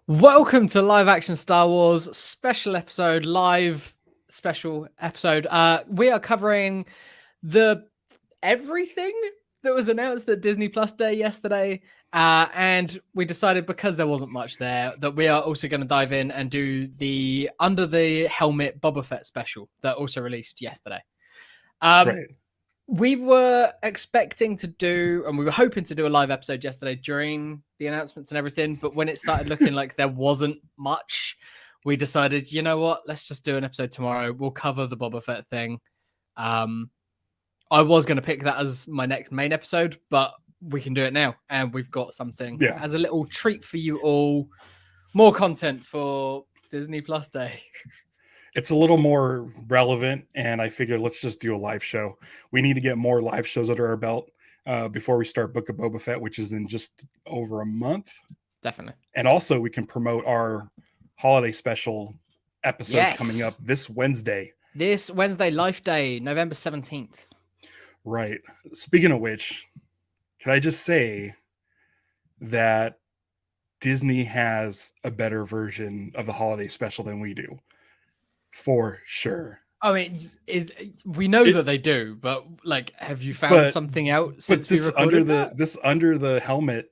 Welcome to Live Action Star Wars special episode, live special episode. We are covering the everything that was announced at Disney Plus Day yesterday. And we decided, because there wasn't much there, that we are also going to dive in and do the Under the Helmet Boba Fett special that also released yesterday. Right. We were expecting to do, and we were hoping to do a live episode yesterday during the announcements and everything. But when it started looking like there wasn't much, we decided, you know what, let's just do an episode tomorrow. We'll cover the Boba Fett thing. I was going to pick that as my next main episode, but we can do it now. And we've got something as a little treat for you all. More content for Disney Plus Day. It's a little more relevant, and I figured let's just do a live show. We need to get more live shows under our belt before we start Book of Boba Fett, which is in just over a month. Definitely. And also we can promote our holiday special episode coming up this Wednesday. This Wednesday, Life Day, November 17th. Right. Speaking of which, can I just say that Disney has a better version of the holiday special than we do? For sure. I mean, we know that they do, but like, have you found something out since we recorded that? This Under the Helmet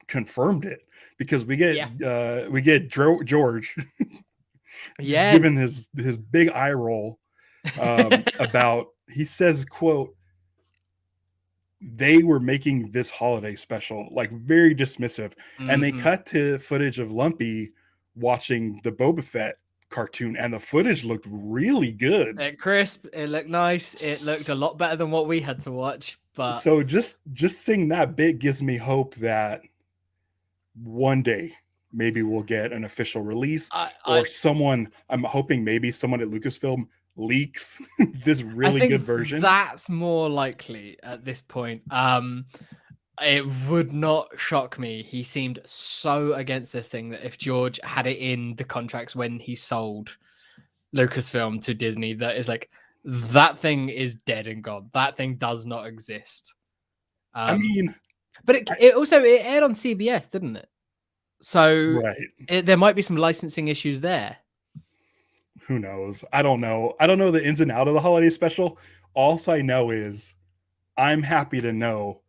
confirmed it, because we get George giving his big eye roll about, he says, quote, they were making this holiday special like very dismissive, and they cut to footage of Lumpy watching the Boba Fett cartoon, and the footage looked really good. Crisp, it looked nice, it looked a lot better than what we had to watch. But so just seeing that bit gives me hope that one day maybe we'll get an official release, or someone, I'm hoping maybe someone at Lucasfilm leaks this really good version. That's more likely at this point. It would not shock me. He seemed so against this thing that if George had it in the contracts when he sold Lucasfilm to Disney, that is like, that thing is dead and gone. That thing does not exist. I mean, but it also aired on CBS, didn't it? So there might be some licensing issues there. Who knows? I don't know. I don't know the ins and outs of the holiday special. All I know is I'm happy to know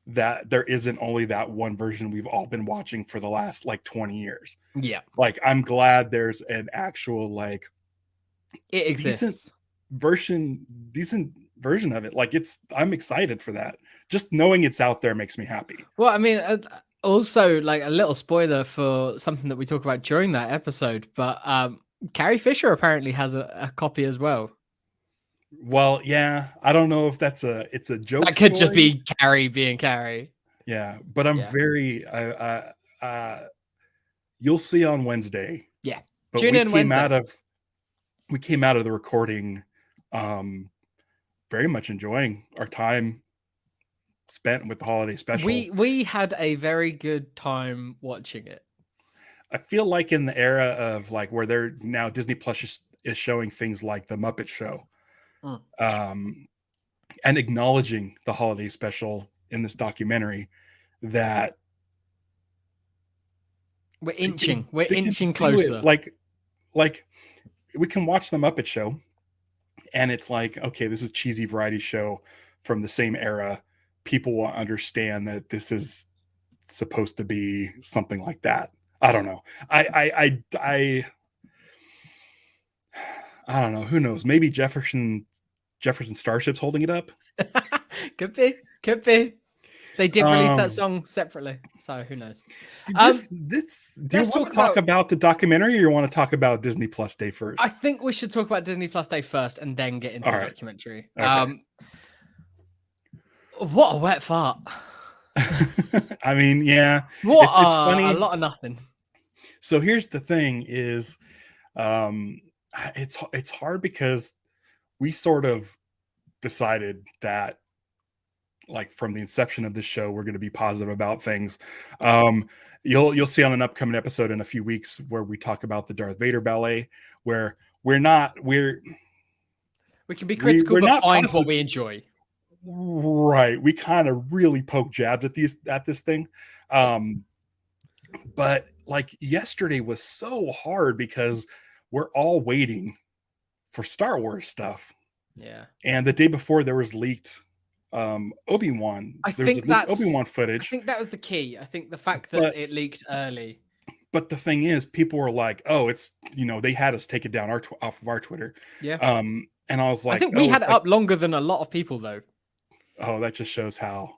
that there isn't only that one version we've all been watching for the last like 20 years. Yeah. Like, I'm glad there's an actual, like, it exists, decent version of it. Like, I'm excited for that. Just knowing it's out there makes me happy. Well, I mean, also, like, a little spoiler for something that we talk about during that episode, but Carrie Fisher apparently has a copy as well. Well, yeah, I don't know if it's a joke. That could just be Carrie being Carrie. Yeah, but I'm very you'll see on Wednesday. Yeah, but we came out of the recording very much enjoying our time spent with the holiday special. We had a very good time watching it. I feel like in the era of like where they're now, Disney Plus is showing things like the Muppet Show. And acknowledging the holiday special in this documentary, that we're inching closer. Like we can watch the Muppet Show and it's like, okay, this is a cheesy variety show from the same era. People will understand that this is supposed to be something like that. I don't know. I don't know. Who knows? Maybe Jefferson Starship's holding it up. Could be. They did release that song separately, so who knows? Do you want to talk about the documentary, or you want to talk about Disney Plus Day first? I think we should talk about Disney Plus Day first, and then get into the documentary. Okay. What a wet fart! I mean, yeah. What it's funny. A lot of nothing. So here's the thing: is it's hard because we sort of decided that, like, from the inception of this show, we're going to be positive about things. You'll see on an upcoming episode in a few weeks where we talk about the Darth Vader ballet, where we can be critical, but find what we enjoy. Right. We kind of really poke jabs at this thing. But like yesterday was so hard because we're all waiting for Star Wars stuff. Yeah. And the day before there was leaked Obi-Wan. I There was think leaked that's Obi-Wan I footage. think that was the key. I think the fact that But it leaked early. but the thing is, people were like, "Oh, it's they had us take it down off of our Twitter." Yeah. And I was I like, think we "Oh, had it's it like, up longer than a lot of people though. oh, that just shows how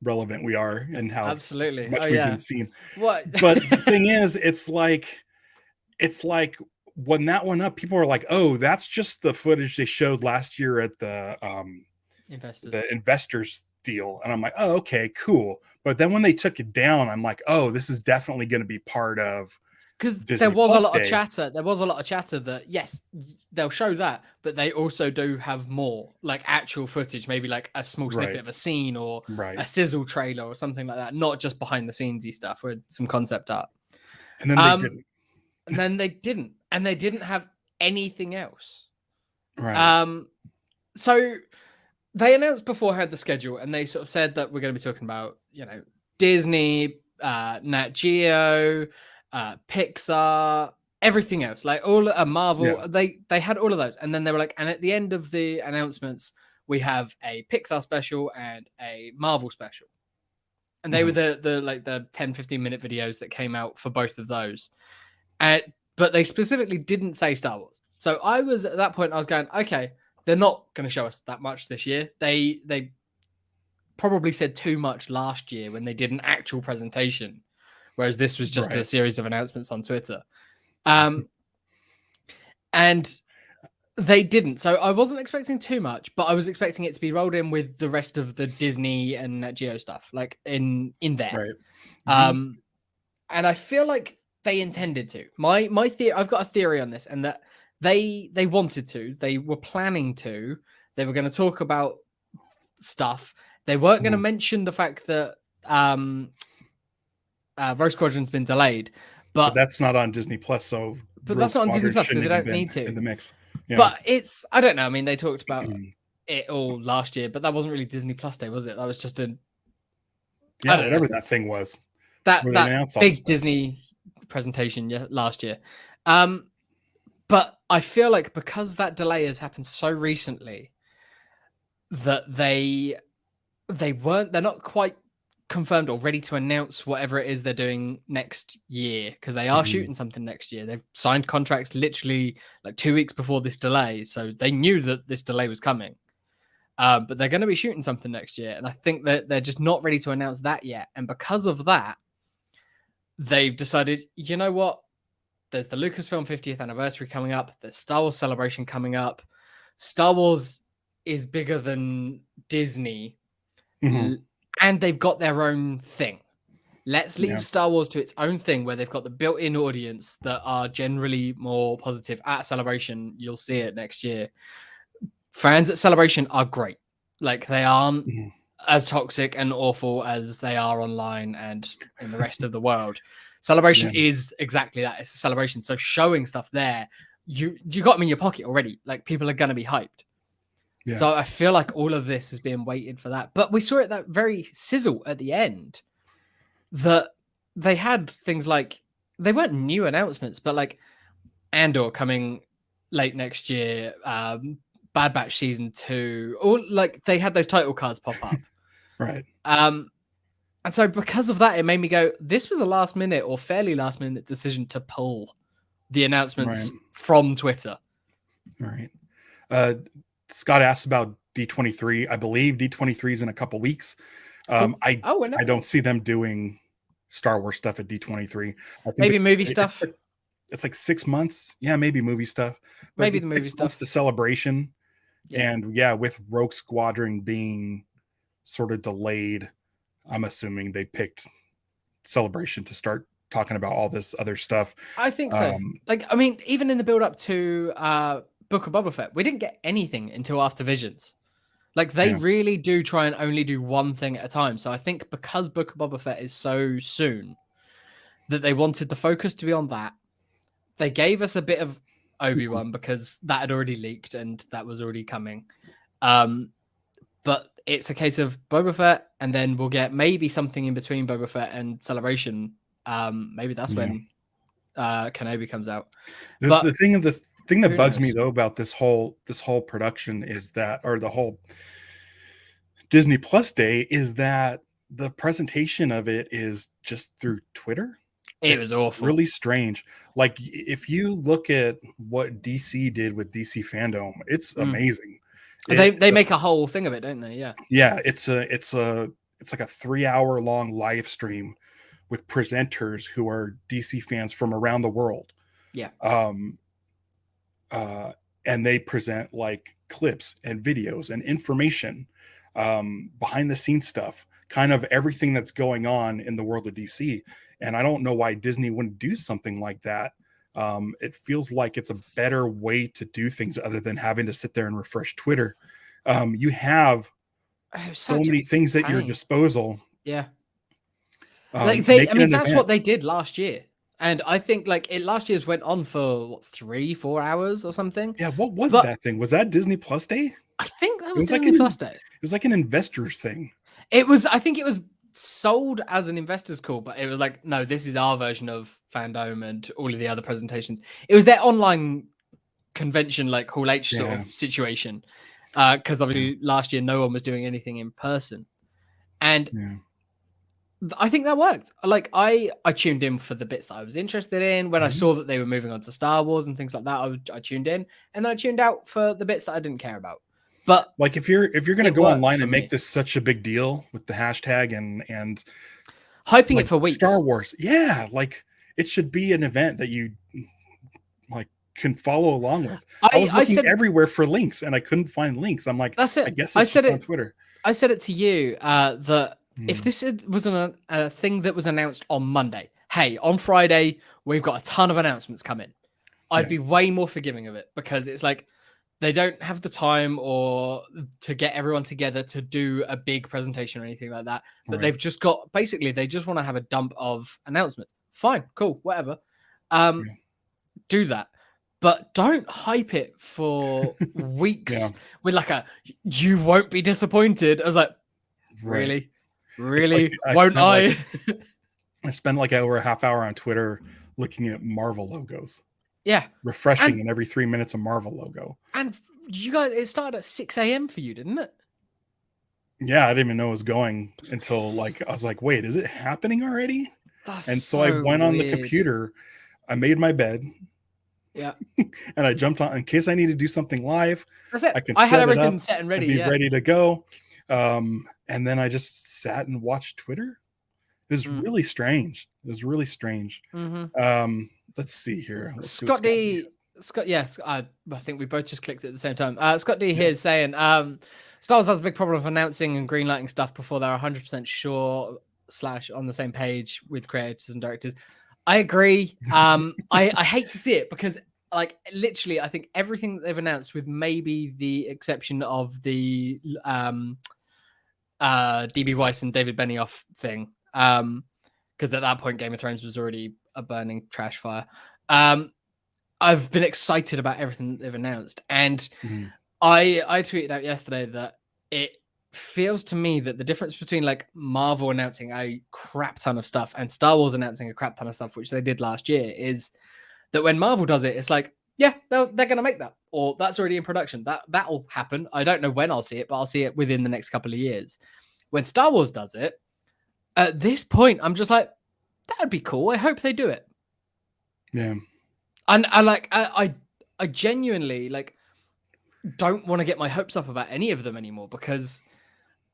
relevant we are and how Absolutely. Oh much we've been yeah. seen." What? But the thing is, it's like when that went up, people were like, "Oh, that's just the footage they showed last year at the Investors. investors deal." And I'm like, "Oh, okay, cool." But then when they took it down, I'm like, "Oh, this is definitely going to be part of Because there Disney was a Plus lot of Day." chatter. There was a lot of chatter that yes, they'll show that, but they also do have more like actual footage, maybe like a small snippet Right, of a scene or right. a sizzle trailer or something like that, not just behind the scenesy stuff with some concept art. And then they Um, didn't. and then they didn't, and they didn't have anything else. Right. So they announced beforehand the schedule, and they sort of said that we're going to be talking about Disney, Nat Geo, Pixar, everything else, like all Marvel. Yeah. They had all of those, and then they were like, and at the end of the announcements, we have a Pixar special and a Marvel special, and they were the 10-15 minute videos that came out for both of those, but they specifically didn't say Star Wars. So I was at that point, I was going, okay, they're not going to show us that much this year. They probably said too much last year when they did an actual presentation, whereas this was just a series of announcements on Twitter. And they didn't. So I wasn't expecting too much, but I was expecting it to be rolled in with the rest of the Disney and Nat Geo stuff, like in there. Right. And I feel like they intended to. My theory, I've got a theory on this, and that they wanted to, they were planning to, they were going to talk about stuff. They weren't going to mention the fact that Rogue Squadron's been delayed, but that's not on Disney Plus, so but Rogue that's not on Disney Squadron Plus, so shouldn't they even don't need been in the to. mix. Yeah. But it's, I don't know. I mean, they talked about it all last year, but that wasn't really Disney Plus Day, was it? That was just a whatever that thing was. That big Disney presentation last year. But I feel like because that delay has happened so recently, that they're not quite confirmed or ready to announce whatever it is they're doing next year, because they are shooting something next year. They've signed contracts literally like 2 weeks before this delay, so they knew that this delay was coming. But they're going to be shooting something next year, and I think that they're just not ready to announce that yet. And because of that, they've decided, you know what? There's the Lucasfilm 50th anniversary coming up. There's Star Wars Celebration coming up. Star Wars is bigger than Disney, and they've got their own thing. Let's leave Star Wars to its own thing, where they've got the built-in audience that are generally more positive. At Celebration, you'll see it next year. Fans at Celebration are great. Like, they aren't as toxic and awful as they are online and in the rest of the world. Celebration is exactly that. It's a celebration. So showing stuff there, you got them in your pocket already. Like, people are going to be hyped. Yeah. So I feel like all of this has been waiting for that. But we saw it, that very sizzle at the end, that they had things like, they weren't new announcements, but like Andor coming late next year, Bad Batch season 2, or like they had those title cards pop up. Right. And so because of that, it made me go, this was a last minute or fairly last minute decision to pull the announcements from Twitter. Right. Scott asked about D23. I believe D23 is in a couple weeks. I don't see them doing Star Wars stuff at D23. I think maybe movie stuff. It's like 6 months. Yeah, maybe movie stuff. But maybe the movie stuff to Celebration. Yeah. And with Rogue Squadron being sort of delayed, I'm assuming they picked Celebration to start talking about all this other stuff. I think so. I mean, even in the build up to Book of Boba Fett, we didn't get anything until after Visions. Like, they really do try and only do one thing at a time. So I think because Book of Boba Fett is so soon, that they wanted the focus to be on that. They gave us a bit of Obi-Wan because that had already leaked and that was already coming. But it's a case of Boba Fett, and then we'll get maybe something in between Boba Fett and Celebration Maybe that's when Kenobi comes out. The thing that bugs me though about this whole production is that, or the whole Disney Plus Day, is that the presentation of it is just through Twitter. It was awful. Really strange. Like, if you look at what DC did with DC Fandom, it's amazing. They make a whole thing of it, don't they? Yeah. Yeah, it's like a 3-hour long live stream with presenters who are DC fans from around the world. Yeah. And they present like clips and videos and information, behind the scenes stuff, kind of everything that's going on in the world of DC. And I don't know why Disney wouldn't do something like that. It feels like it's a better way to do things other than having to sit there and refresh Twitter. You have so many things at your disposal. Yeah. That's what they did last year. And I think last year's went on for 3-4 hours or something. Yeah. What was that thing? Was that Disney Plus Day? I think that was Disney Plus Day. It was like an investors thing. I think it was sold as an investors call, but it was like, no, this is our version of Fandom and all of the other presentations. It was their online convention, like Hall H sort of situation. Because obviously last year no one was doing anything in person. And I think that worked. Like, I tuned in for the bits that I was interested in. When I saw that they were moving on to Star Wars and things like that, I tuned in, and then I tuned out for the bits that I didn't care about. But like, if you're going to go online and make this such a big deal with the hashtag and hyping it for weeks, Star Wars, like, it should be an event that you like can follow along with. I was looking everywhere for links and I couldn't find links. I'm like, that's it. I guess it's just on Twitter. I said it to you that if this was a thing that was announced on Monday, hey, on Friday we've got a ton of announcements coming, I'd be way more forgiving of it, because it's like they don't have the time or to get everyone together to do a big presentation or anything like that. But they've just got, basically, they just want to have a dump of announcements. Fine, cool, whatever. Do that. But don't hype it for weeks with like you won't be disappointed. I was like, really? Really? Won't I? I spend like over a half hour on Twitter looking at Marvel logos. Yeah. Refreshing, and every 3 minutes a Marvel logo. And you guys, it started at 6 a.m. for you, didn't it? Yeah, I didn't even know it was going until like, I was like, wait, is it happening already? So I went on the computer, I made my bed. Yeah. And I jumped on in case I need to do something live. That's it. I had everything set and ready. Be ready to go. And then I just sat and watched Twitter. It was really strange. It was really strange. Let's see here. Scott D. Yes, I think we both just clicked at the same time. Scott D here is saying Star Wars has a big problem of announcing and greenlighting stuff before they're 100% sure / on the same page with creators and directors. I agree. I hate to see it, because like literally I think everything that they've announced, with maybe the exception of the DB Weiss and David Benioff thing, because at that point Game of Thrones was already a burning trash fire. I've been excited about everything that they've announced, and I tweeted out yesterday that it feels to me that the difference between like Marvel announcing a crap ton of stuff and Star Wars announcing a crap ton of stuff, which they did last year, is that when Marvel does it, it's like, yeah, they're going to make that, or that's already in production. That'll happen. I don't know when I'll see it, but I'll see it within the next couple of years. When Star Wars does it, at this point, I'm just like, that would be cool. I hope they do it. Yeah. And I genuinely like don't want to get my hopes up about any of them anymore, because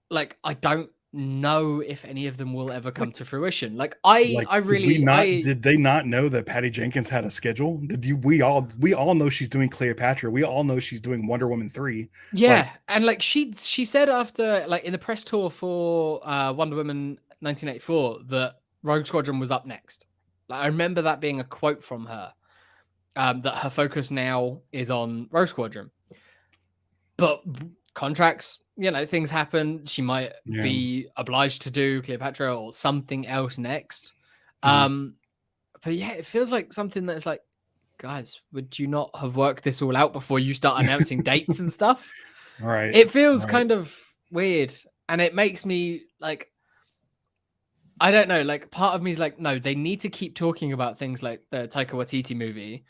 like I don't know if any of them will ever come to fruition. Did they not know that Patty Jenkins had a schedule? We all know she's doing Cleopatra. We all know she's doing Wonder Woman 3. Yeah, and like she said after, like in the press tour for Wonder Woman 1984, that Rogue Squadron was up next. Like, I remember that being a quote from her, that her focus now is on Rogue Squadron. But contracts, things happen. She might be obliged to do Cleopatra or something else next. But yeah, it feels like something that's like, guys, would you not have worked this all out before you start announcing dates and stuff? All right. It feels kind of weird, and it makes me like, I don't know. Like, part of me is like, no, they need to keep talking about things like the Taika Waititi movie,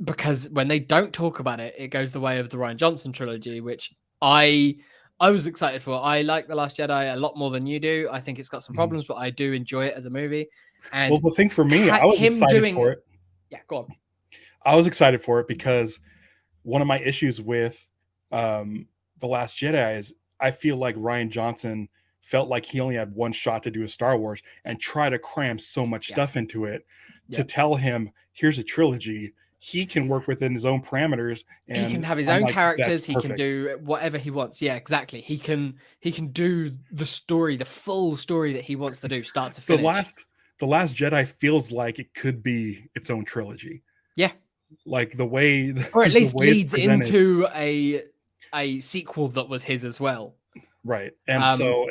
because when they don't talk about it, it goes the way of the Rian Johnson trilogy, which I was excited for. I like The Last Jedi a lot more than you do. I think it's got some problems, but I do enjoy it as a movie. And Well, the thing for me, I was him excited doing, for it. yeah, go on. I was excited for it because one of my issues with The Last Jedi is I feel like Rian Johnson felt like he only had one shot to do a Star Wars and try to cram so much Yeah. stuff into it to Yeah. tell him, here's a trilogy. He can work within his own parameters, and he can have his I'm own like, characters. that's He can perfect. do whatever he wants. Yeah, exactly. He can do the story, the full story that he wants to do, start to The finish. Last Jedi feels like it could be its own trilogy. Yeah. Like the way Or at the least way it's leads presented. into a sequel that was his as well. Right. And Um so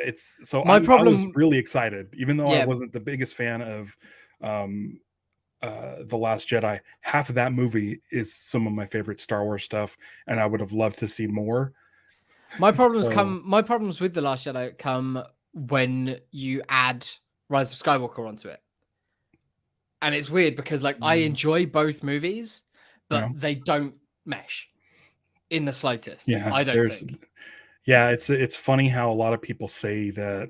my I was problem, really excited, even though I yeah, wasn't the biggest fan of um The Last Jedi. Half of that movie is some of my favorite Star Wars stuff, and I would have loved to see more. So my problems with The Last Jedi come when you add Rise of Skywalker onto it. And it's weird because like I enjoy both movies, but yeah, they don't mesh in the slightest. yeah, I don't there's think. yeah, it's funny how a lot of people say that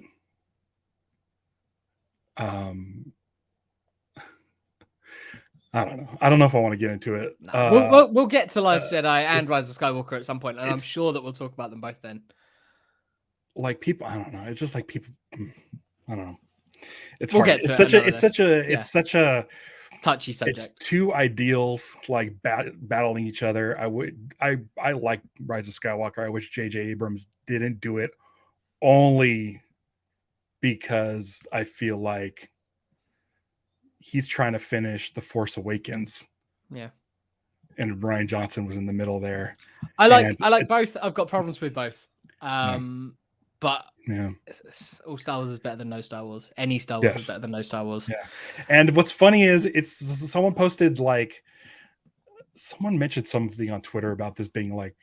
um I don't know if I want to get into it. Nah, we'll get to Last Jedi and It's Rise of Skywalker at some point, and I'm it's sure that we'll talk about them both then. like people, I don't know. It's just like people, I don't know. It's We'll hard. get to it another day. Yeah, it's such a touchy it's subject. two ideals like battling each other. I like Rise of Skywalker. I wish J.J. Abrams didn't do it, only because I feel like he's trying to finish The Force Awakens, Yeah, and Rian Johnson was in the middle there. I And like both. I've got problems with both. yeah, But yeah, all Star Wars is better than no Star Wars. Any Star Wars is yes, better than no Star Wars. yeah. And what's funny is it's someone posted like someone mentioned something on Twitter about this being like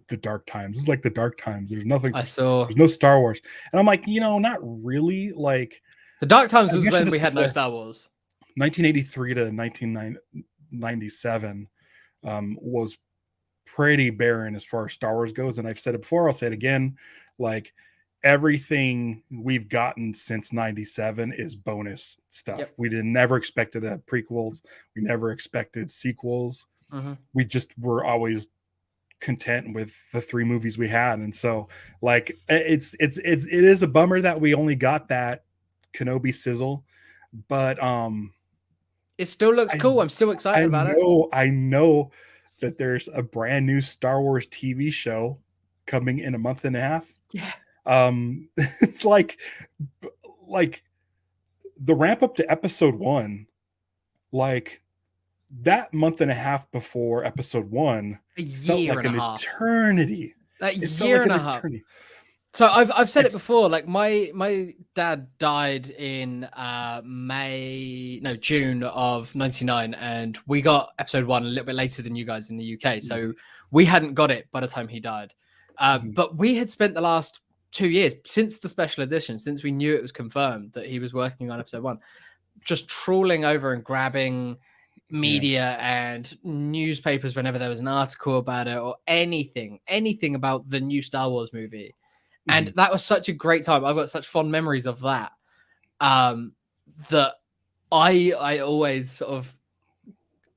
the dark times. This is like the dark times. There's nothing. I saw There's no Star Wars, and I'm like, not really. Like the Dark Times I was mentioned when this we had no before. Star Wars. 1983 to 1997 was pretty barren as far as Star Wars goes, and I've said it before. I'll say it again. Like everything we've gotten since 97 is bonus stuff. Yep. We never expected prequels. We never expected sequels. Mm-hmm. We just were always content with the three movies we had, and so like it is a bummer that we only got that Kenobi sizzle, but it still looks cool. I'm still excited about it. I know that there's a brand new Star Wars TV show coming in a month and a half. Yeah. It's like the ramp up to episode 1, like that month and a half before episode 1 felt like an eternity. A year and a half. So I've said it before. Like my dad died in June of '99, and we got episode 1 a little bit later than you guys in the UK. So we hadn't got it by the time he died. But we had spent the last 2 years since the special edition, since we knew it was confirmed that he was working on episode 1, just trawling over and grabbing media and newspapers whenever there was an article about it or anything about the new Star Wars movie. And that was such a great time. I've got such fond memories of that. That I always sort of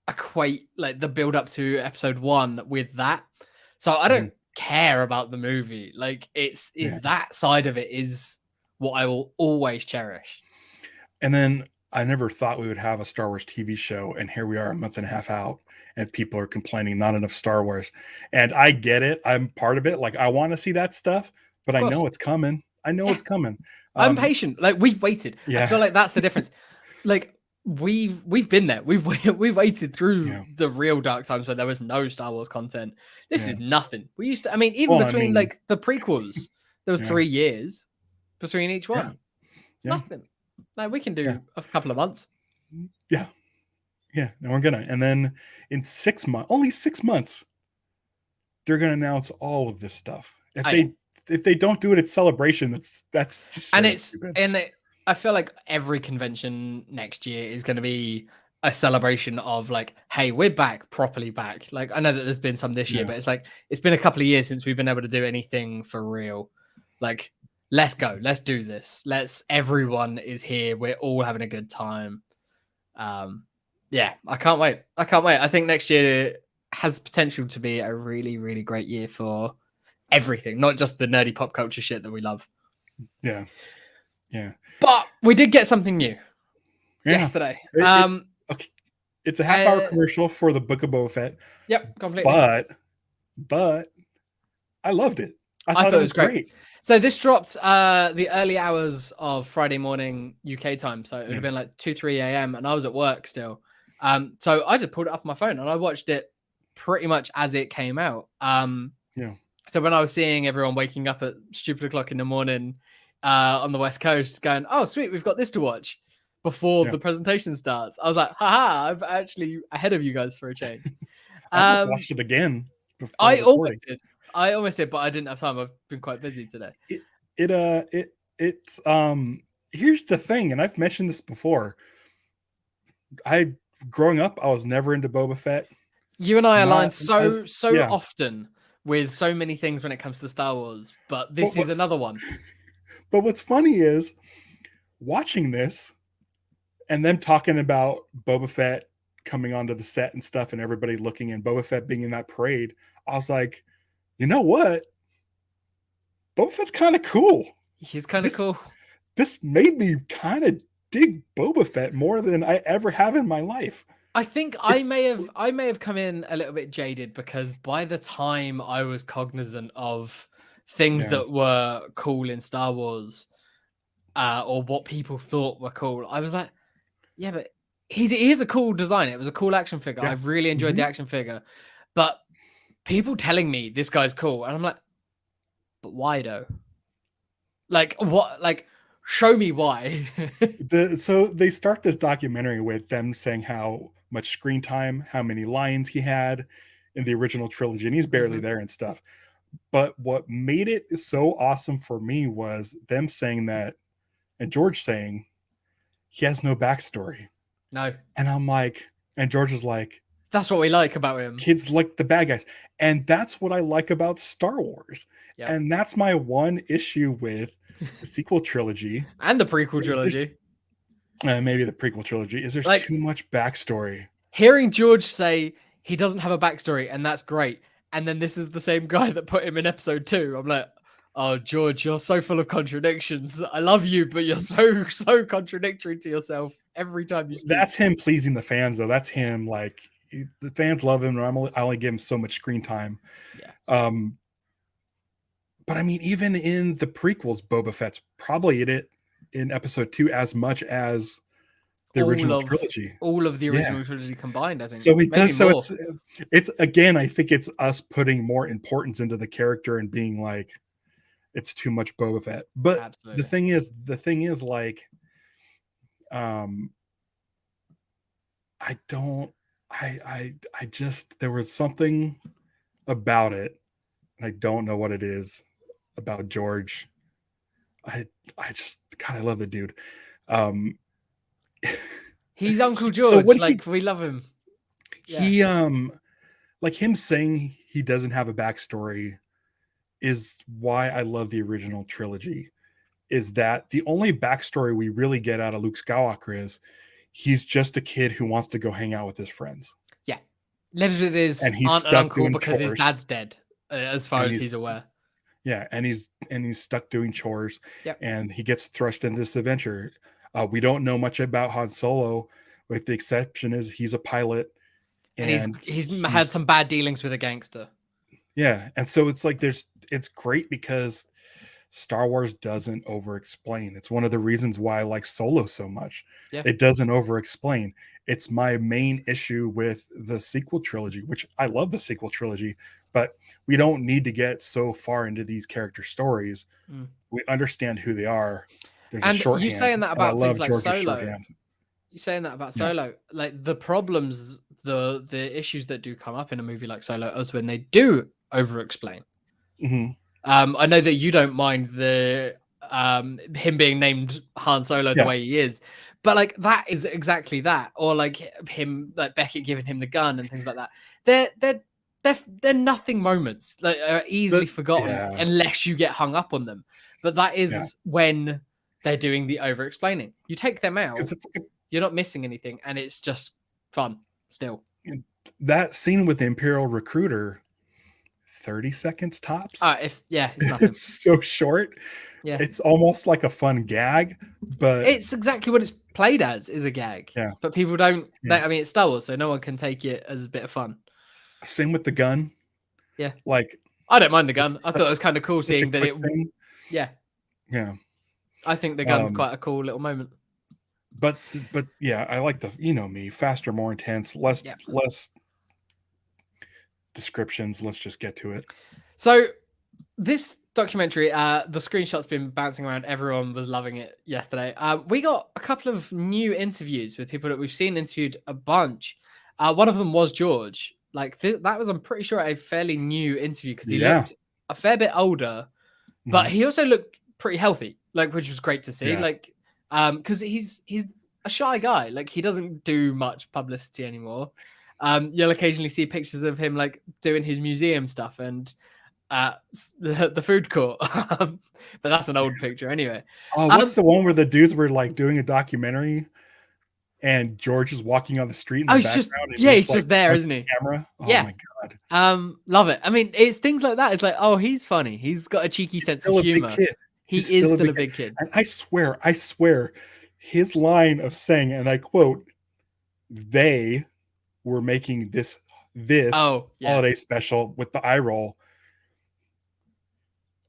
equate like the build up to episode 1 with that. So I don't care about the movie. Like it's that side of it is what I will always cherish. And then I never thought we would have a Star Wars TV show, and here we are a month and a half out, and people are complaining not enough Star Wars. And I get it. I'm part of it. Like I want to see that stuff, but I know it's coming. I know it's coming. I'm patient. Like we've waited. I feel like that's the difference. Like we've been there. We've waited through the real dark times where there was no Star Wars content. This is nothing. We used to. I mean, even between like the prequels, there was 3 years between each one. It's nothing. Like we can do a couple of months. Yeah. No, we're gonna. And then in 6 months, only 6 months, they're gonna announce all of this stuff. If they don't do it at Celebration, that's just and it's stupid. and I feel like every convention next year is going to be a celebration of like, hey, we're back, properly back. Like, I know that there's been some this year, but it's like it's been a couple of years since we've been able to do anything for real. Like, let's go, let's do this. Everyone is here. We're all having a good time. Yeah, I can't wait. I think next year has potential to be a really, really great year for everything, not just the nerdy pop culture shit that we love. Yeah. But we did get something new yesterday. It's a half-hour commercial for the Book of Boba Fett. Yep, completely. But I loved it. I thought it was great. So this dropped the early hours of Friday morning UK time. So it would have been like 2-3 a.m. and I was at work still. So I just pulled it up on my phone and I watched it pretty much as it came out. So when I was seeing everyone waking up at stupid o'clock in the morning on the West Coast going, oh, sweet, we've got this to watch before the presentation starts. I was like, haha, I'm actually ahead of you guys for a change. I just watched it again. I almost did, but I didn't have time. I've been quite busy today. It's here's the thing, and I've mentioned this before. Growing up, I was never into Boba Fett. You and I aligned so often with so many things when it comes to Star Wars, but this is another one. But what's funny is watching this and them talking about Boba Fett coming onto the set and stuff and everybody looking and Boba Fett being in that parade. I was like, you know what? Boba Fett's kind of cool. He's kind of cool. This made me kind of dig Boba Fett more than I ever have in my life. I think I may have come in a little bit jaded because by the time I was cognizant of things that were cool in Star Wars, or what people thought were cool, I was like, yeah, but he is a cool design. It was a cool action figure. I really enjoyed the action figure, but people telling me this guy's cool, and I'm like, but why though? Like what? Like, show me why. So they start this documentary with them saying how much screen time, how many lines he had in the original trilogy, and he's barely there and stuff. But what made it so awesome for me was them saying that, and George saying he has no backstory. No. And I'm like, and George is like, that's what we like about him. Kids like the bad guys. And that's what I like about Star Wars. Yep. And that's my one issue with the sequel trilogy. And the prequel trilogy. Maybe the prequel trilogy. Is there's too much backstory. Hearing George say he doesn't have a backstory, and that's great. And then this is the same guy that put him in episode 2. I'm like, oh, George, you're so full of contradictions. I love you, but you're so contradictory to yourself every time you speak. That's him pleasing the fans, though. That's him, like, the fans love him, and I only give him so much screen time. Yeah. But I mean, even in the prequels, Boba Fett's probably in it in episode 2 as much as the original trilogy. All of the original trilogy combined, I think. So he does. So it's again, I think it's us putting more importance into the character and being like, it's too much Boba Fett. But absolutely. the thing is like, I just, there was something about it. I don't know what it is about George. I just, God, I love the dude. He's Uncle George. So we love him. He like him saying he doesn't have a backstory is why I love the original trilogy. Is that the only backstory we really get out of Luke Skywalker is he's just a kid who wants to go hang out with his friends. Yeah, lives with his aunt and uncle because his dad's dead, as far as he's aware. Yeah, and he's stuck doing chores. Yep. And he gets thrust into this adventure. We don't know much about Han Solo, with the exception is he's a pilot, and he's had some bad dealings with a gangster. Yeah, and so it's like it's great because Star Wars doesn't over-explain. It's one of the reasons why I like Solo so much. Yeah. It doesn't over-explain. It's my main issue with the sequel trilogy, which I love the sequel trilogy, but we don't need to get so far into these character stories. We understand who they are. There's a shorthand. You saying that about things like Solo. You saying that about Solo. Like the problems, the issues that do come up in a movie like Solo is when they do over-explain. Mm-hmm. I know that you don't mind the him being named Han Solo the way he is. But like that is exactly that, or like him, like Beckett giving him the gun and things like that. They're nothing moments that are easily forgotten unless you get hung up on them. But that is when they're doing the over explaining. You take them out, you're not missing anything, and it's just fun still. That scene with the Imperial recruiter, 30 seconds tops. It's nothing. It's so short. Yeah, it's almost like a fun gag, but it's exactly what it's played as, is a gag. Yeah, but people don't. I mean, it's Star Wars, so no one can take it as a bit of fun. Same with the gun. Yeah, like I don't mind the gun. I thought it was kind of cool seeing that it. Thing. Yeah. I think the gun's quite a cool little moment. But yeah, I like the me, faster, more intense, less descriptions. Let's just get to it. So this documentary, the screenshot's been bouncing around. Everyone was loving it yesterday. We got a couple of new interviews with people that we've seen interviewed a bunch. One of them was George. Like that was, I'm pretty sure, a fairly new interview because he looked a fair bit older, but he also looked pretty healthy, like, which was great to see. Like, because he's a shy guy. Like, he doesn't do much publicity anymore. You'll occasionally see pictures of him like doing his museum stuff and the food court, but that's an old picture anyway. Oh, what's the one where the dudes were like doing a documentary and George is walking on the street in the background? He's just there, isn't he? Camera. Oh my god. Love it. I mean, it's things like that. It's like, oh, he's funny. He's got a cheeky sense of humor. He is still a big kid. And I swear, his line of saying, and I quote, "They were making this holiday special with the eye roll."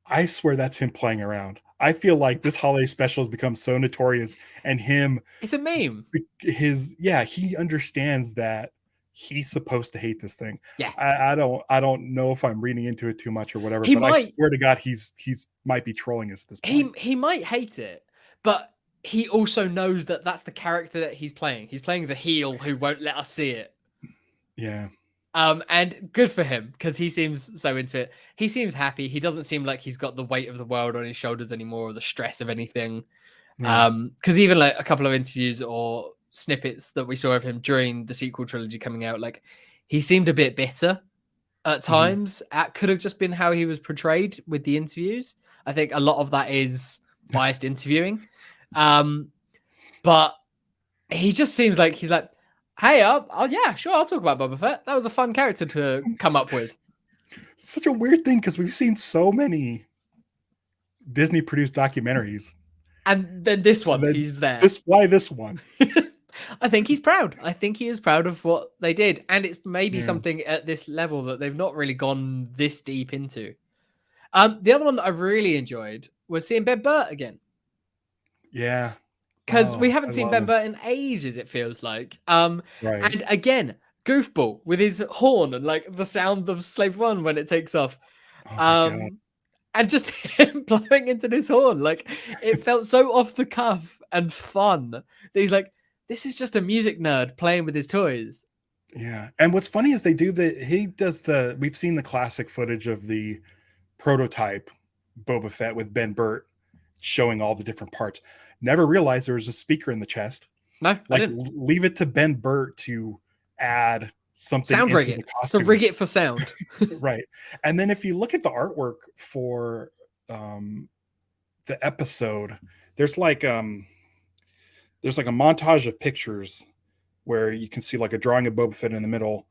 I swear that's him playing around. I feel like this holiday special has become so notorious, and him, it's a meme. He understands that he's supposed to hate this thing. Yeah. I don't know if I'm reading into it too much or whatever, I swear to God, he's might be trolling us at this point. He might hate it, but he also knows that that's the character that he's playing. He's playing the heel who won't let us see it. Yeah. And good for him, because he seems so into it. He seems happy. He doesn't seem like he's got the weight of the world on his shoulders anymore, or the stress of anything. Because even like a couple of interviews or snippets that we saw of him during the sequel trilogy coming out, like he seemed a bit bitter at times. That could have just been how he was portrayed with the interviews. I think a lot of that is biased interviewing. But he just seems like he's like, hey, yeah, sure, I'll talk about Boba Fett. That was a fun character to come up with. Such a weird thing, because we've seen so many Disney-produced documentaries. And then this one, he's there. Why this one? I think he's proud. I think he is proud of what they did. And it's maybe something at this level that they've not really gone this deep into. The other one that I've really enjoyed was seeing Ben Burt again. Yeah. Because we haven't seen Ben Burt in ages, it feels like. And again, goofball with his horn and like the sound of Slave One when it takes off. And just him blowing into this horn. Like, it felt so off the cuff and fun that he's like, this is just a music nerd playing with his toys. Yeah. And what's funny is we've seen the classic footage of the prototype Boba Fett with Ben Burt showing all the different parts. Never realized there was a speaker in the chest. No, like, I didn't. Leave it to Ben Burt to add something sound rig into it. The costume. So rig it for sound. Right. And then if you look at the artwork for the episode, there's like a montage of pictures where you can see like a drawing of Boba Fett in the middle,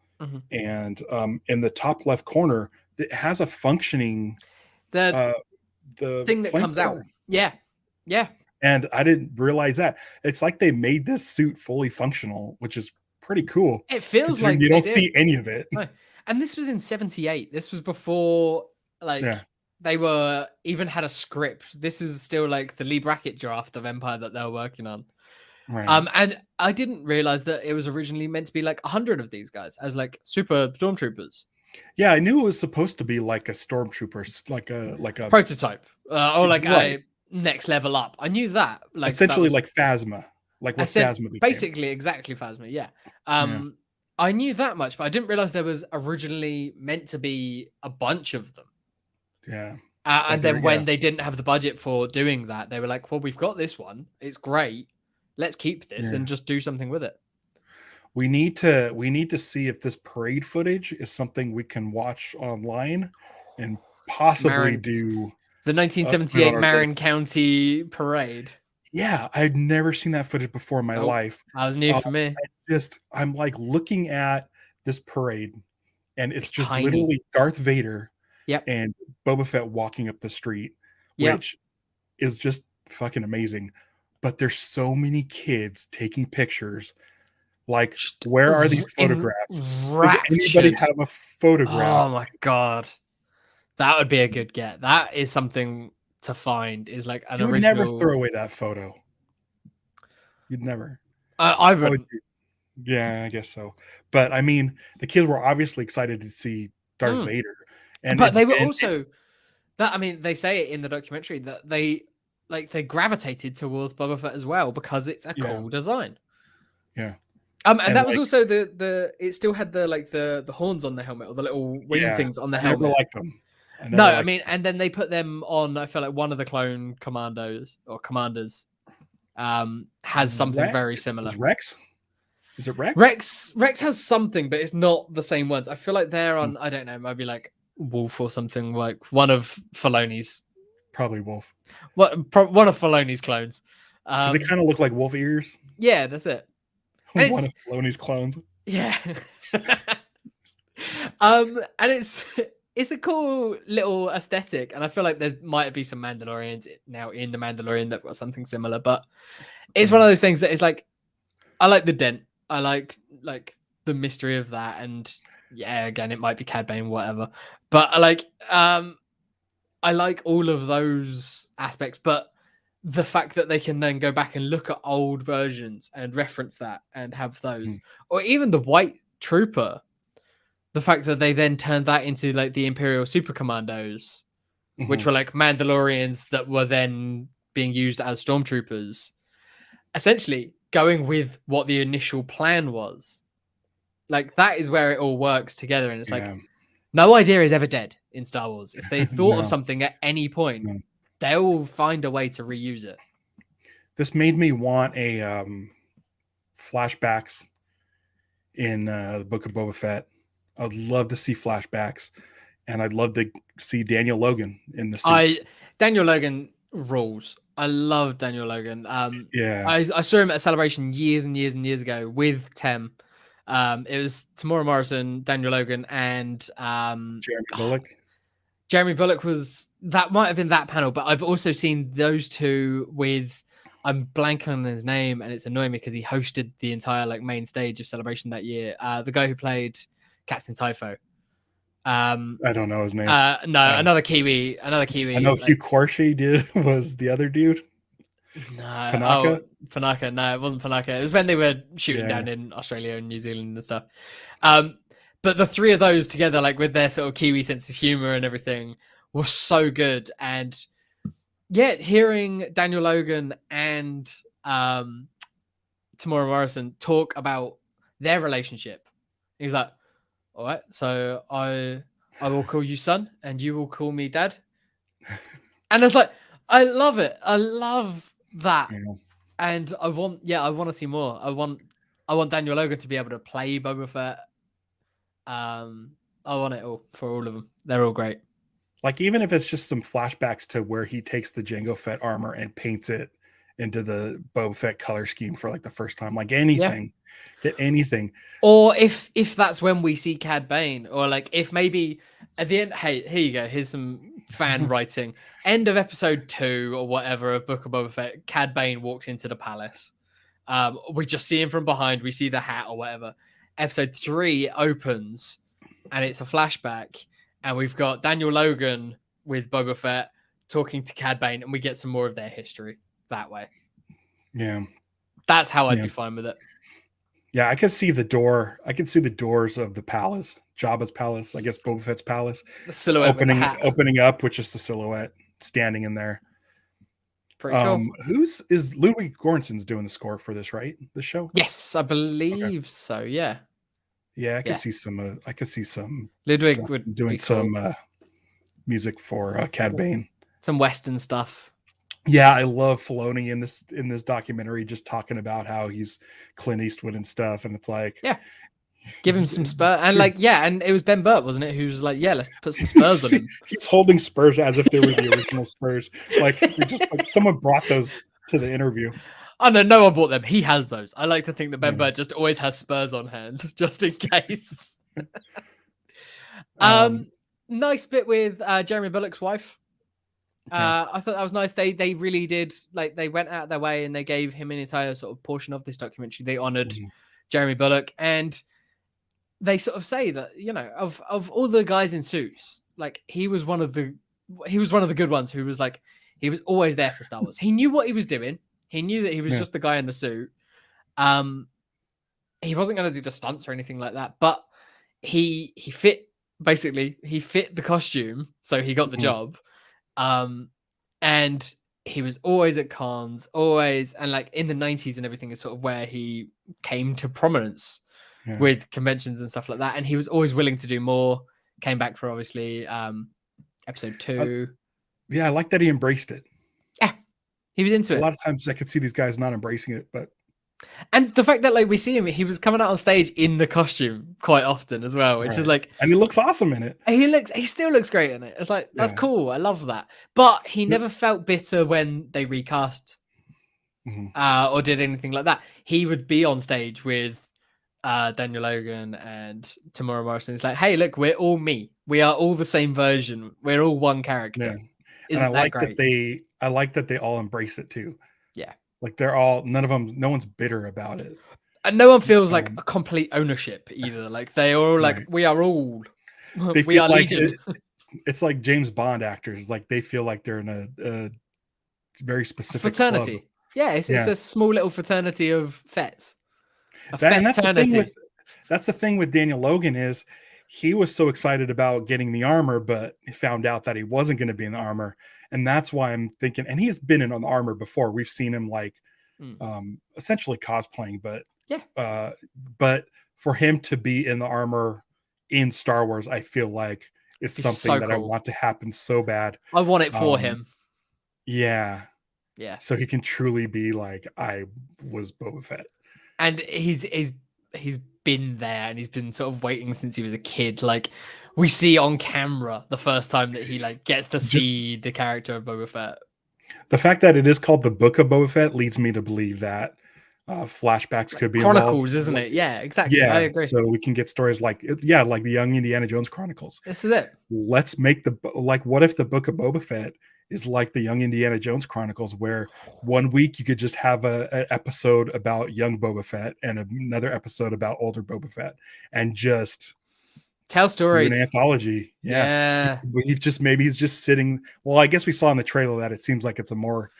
and in the top left corner it has a functioning the thing that comes out. Yeah. And I didn't realize that. It's like they made this suit fully functional, which is pretty cool. It feels like you don't see any of it. No. And this was in 78. This was before they were even had a script. This was still like the Lee Brackett draft of Empire that they were working on. Right. And I didn't realize that it was originally meant to be like 100 of these guys as like super stormtroopers. Yeah, I knew it was supposed to be like a stormtrooper, like a prototype, or like a next level up. I knew that, like essentially like Phasma, like what Phasma became. Basically, exactly Phasma. Yeah. I knew that much, but I didn't realize there was originally meant to be a bunch of them. Yeah. And then when they didn't have the budget for doing that, they were like, well, we've got this one. It's great. Let's keep this and just do something with it. We need to see if this parade footage is something we can watch online and possibly do the 1978 Marin County parade. Yeah, I'd never seen that footage before in my life. That was new for me. I'm like looking at this parade, and it's just tiny. Literally Darth Vader and Boba Fett walking up the street, which is just fucking amazing. But there's so many kids taking pictures. Like, where are these photographs? Does anybody have a photograph? Oh my god, that would be a good get. That is something to find. Is like an original. You would never throw away that photo. You'd never. I would. Yeah, I guess so. But I mean, the kids were obviously excited to see Darth Vader, but they were also that. I mean, they say it in the documentary that they gravitated towards Boba Fett as well because it's a cool design. Yeah. And that was also it still had the horns on the helmet or the little wing things on the helmet. I never liked them. I mean, and then they put them on. I feel like one of the clone commandos or commanders has something very similar. Is it Rex? Rex has something, but it's not the same ones. I feel like they're on. I don't know, maybe like Wolf or something, like one of Filoni's. Probably Wolf. One of Filoni's clones. Does it kind of look like wolf ears? Yeah, that's it. One of Filoni's clones. Yeah. And it's a cool little aesthetic, and I feel like there might be some Mandalorians now in the Mandalorian that got something similar, but it's one of those things that is like, I like the dent, I like the mystery of that, and again, it might be Cad Bane, whatever, but I like all of those aspects, but the fact that they can then go back and look at old versions and reference that and have those, or even the White Trooper, the fact that they then turned that into like the Imperial Super Commandos, which were like Mandalorians that were then being used as stormtroopers, essentially going with what the initial plan was. Like, that is where it all works together. And it's like, no idea is ever dead in Star Wars. If they thought of something at any point, they'll find a way to reuse it. This made me want a flashbacks in the Book of Boba Fett. I'd love to see flashbacks, and I'd love to see Daniel Logan in the suit. Daniel Logan rules. I love Daniel Logan. I saw him at a celebration years and years and years ago with Tem. It was Tamora Morrison, Daniel Logan, and Jeremy Bulloch. Jeremy Bulloch that might have been that panel, but I've also seen those two with, I'm blanking on his name, and it's annoying me because he hosted the entire like main stage of Celebration that year. The guy who played Captain Typho. I don't know his name. Another Kiwi. I know Hugh Quarshie was the other dude. No, Panaka? No, it wasn't Panaka. It was when they were shooting down in Australia and New Zealand and stuff. But the three of those together, like with their sort of Kiwi sense of humor and everything, was so good. And yet, hearing Daniel Logan and Tamora Morrison talk about their relationship, he's like, all right, so I will call you son, and you will call me dad. And it's like, I love it. I love that. And I want to see more. I want Daniel Logan to be able to play Boba Fett. I want it all for all of them. They're all great. Like, even if it's just some flashbacks to where he takes the Jango Fett armor and paints it into the Boba Fett color scheme for like the first time, like anything. Get anything. Or if that's when we see Cad Bane, or like if maybe at the end, hey, here you go, here's some fan writing. End of episode 2 or whatever of Book of Boba Fett, Cad Bane walks into the palace. We just see him from behind, we see the hat or whatever. Episode 3 opens and it's a flashback, and we've got Daniel Logan with Boba Fett talking to Cad Bane, and we get some more of their history that way. Yeah. That's how I'd be fine with it. Yeah, I could see the door. I could see the doors of the palace, Jabba's palace, I guess Boba Fett's palace. The silhouette opening up with just the silhouette standing in there. Pretty cool. Is Ludwig Göransson's doing the score for this, right? The show? Yes, I believe so. Yeah. Yeah, I could see some. I could see some. Ludwig would doing be cool. some music for Cad Bane. Some Western stuff. Yeah, I love Filoni in this documentary, just talking about how he's Clint Eastwood and stuff, and it's like, yeah, give him some spurs, and like, yeah, and it was Ben Burt, wasn't it, who was like, yeah, let's put some spurs on him. He's holding spurs as if they were the original spurs, like just like someone brought those to the interview. Oh no one bought them. He has those. I like to think that Ben Burt just always has spurs on hand, just in case. Nice bit with Jeremy Bulloch's wife. I thought that was nice. They really did, like, they went out of their way and they gave him an entire sort of portion of this documentary. They honored Jeremy Bulloch, and they sort of say that, you know, of all the guys in suits, like, he was one of the good ones who was like, he was always there for Star Wars. He knew what he was doing. He knew that he was just the guy in the suit. He wasn't going to do the stunts or anything like that, but he fit the costume, so he got the job. And he was always at cons, always, and like in the 90s and everything is sort of where he came to prominence with conventions and stuff like that. And he was always willing to do more. Came back for obviously episode 2. I like that he embraced it. Yeah, he was into it. A lot of times I could see these guys not embracing it, and the fact that, like, we see him, he was coming out on stage in the costume quite often as well, which is like, and he looks awesome in it. He still looks great in it. It's like, that's cool. I love that. But he never felt bitter when they recast or did anything like that. He would be on stage with Daniel Logan and Tamora Morrison. It's like, hey, look, we're all me. We are all the same version. We're all one character. And I like that they all embrace it too. Yeah. Like, they're all, no one's bitter about it. And no one feels like a complete ownership either. Like, they are all like, we are all, we are like Legion. It's like James Bond actors. Like, they feel like they're in a very specific fraternity. Club. Yeah, it's a small little fraternity of Fets. That's the thing with Daniel Logan is he was so excited about getting the armor, but he found out that he wasn't going to be in the armor. And that's why I'm thinking, and he's been in the armor before. We've seen him like essentially cosplaying, but for him to be in the armor in Star Wars, I feel like is something that I want to happen so bad. I want it for him. Yeah. Yeah. So he can truly be like, I was Boba Fett. And he's been there, and he's been sort of waiting since he was a kid. Like, we see on camera the first time that he like gets to see the character of Boba Fett. The fact that it is called the Book of Boba Fett leads me to believe that flashbacks could be Chronicles, involved. Isn't it? Yeah, exactly. Yeah, I agree. So we can get stories like the young Indiana Jones Chronicles. This is it. Let's make what if the Book of Boba Fett is like the young Indiana Jones Chronicles, where one week you could just have an episode about young Boba Fett and another episode about older Boba Fett, and just tell stories. An anthology. Yeah. He's just sitting. Well, I guess we saw in the trailer that it seems like it's a more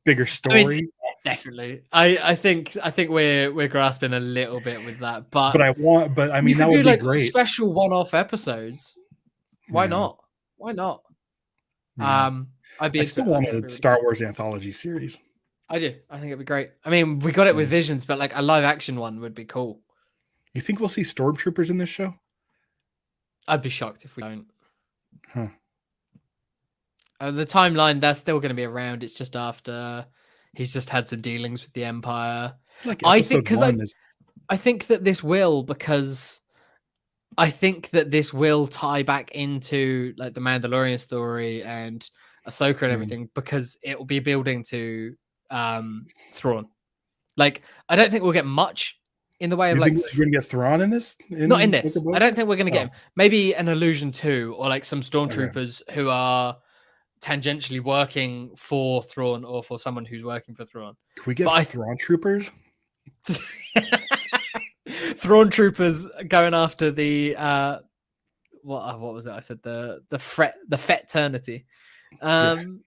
bigger story. I mean, definitely. I think we're grasping a little bit with that, but I mean, that would be like great. Special one-off episodes. Why not? Yeah. I still want a Star Wars anthology series. I do. I think it'd be great. I mean, we got it with Visions, but like a live action one would be cool. You think we'll see stormtroopers in this show? I'd be shocked if we don't. The timeline, they're still going to be around. It's just after he's just had some dealings with the Empire. Like I think that this will, because I think that this will tie back into like the Mandalorian story and Ahsoka and everything, because it will be building to Thrawn. Like, I don't think we'll get much in the way of we're like. We're gonna get Thrawn in this? Not in this. I don't think we're gonna get him. Maybe an allusion to, or like some stormtroopers who are tangentially working for Thrawn, or for someone who's working for Thrawn. Can we get Thrawn troopers? Thrawn troopers going after the what was it? I said the Feternity. No.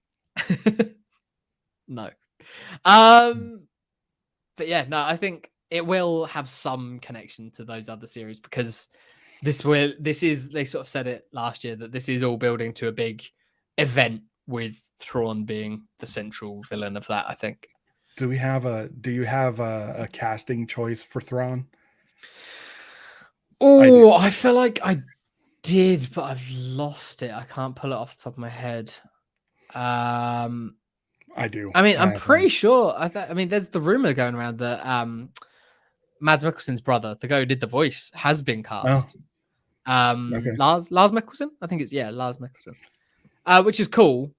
But yeah, no, I think it will have some connection to those other series, because they sort of said it last year that this is all building to a big event, with Thrawn being the central villain of that, I think. Do you have a casting choice for Thrawn? Oh, I feel like I did, but I've lost it. I can't pull it off the top of my head. I do. I mean, I'm pretty sure. I mean, there's the rumor going around that Mads Mikkelsen's brother, the guy who did the voice, has been cast. Okay. Lars Mikkelsen, I think it's Lars Mikkelsen, which is cool.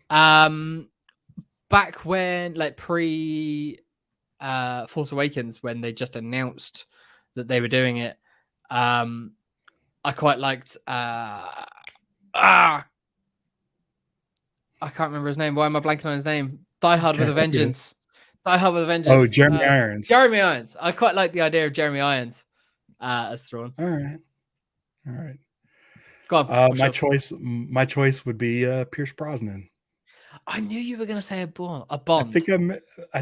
Back when like pre Force Awakens, when they just announced that they were doing it, I quite liked. I can't remember his name. Why am I blanking on his name? Die Hard with a Vengeance. Die Hard with a Vengeance. Oh, Jeremy Irons. Jeremy Irons. I quite like the idea of Jeremy Irons as Thrawn. All right. Go on. My choice would be Pierce Brosnan. I knew you were going to say a Bond. I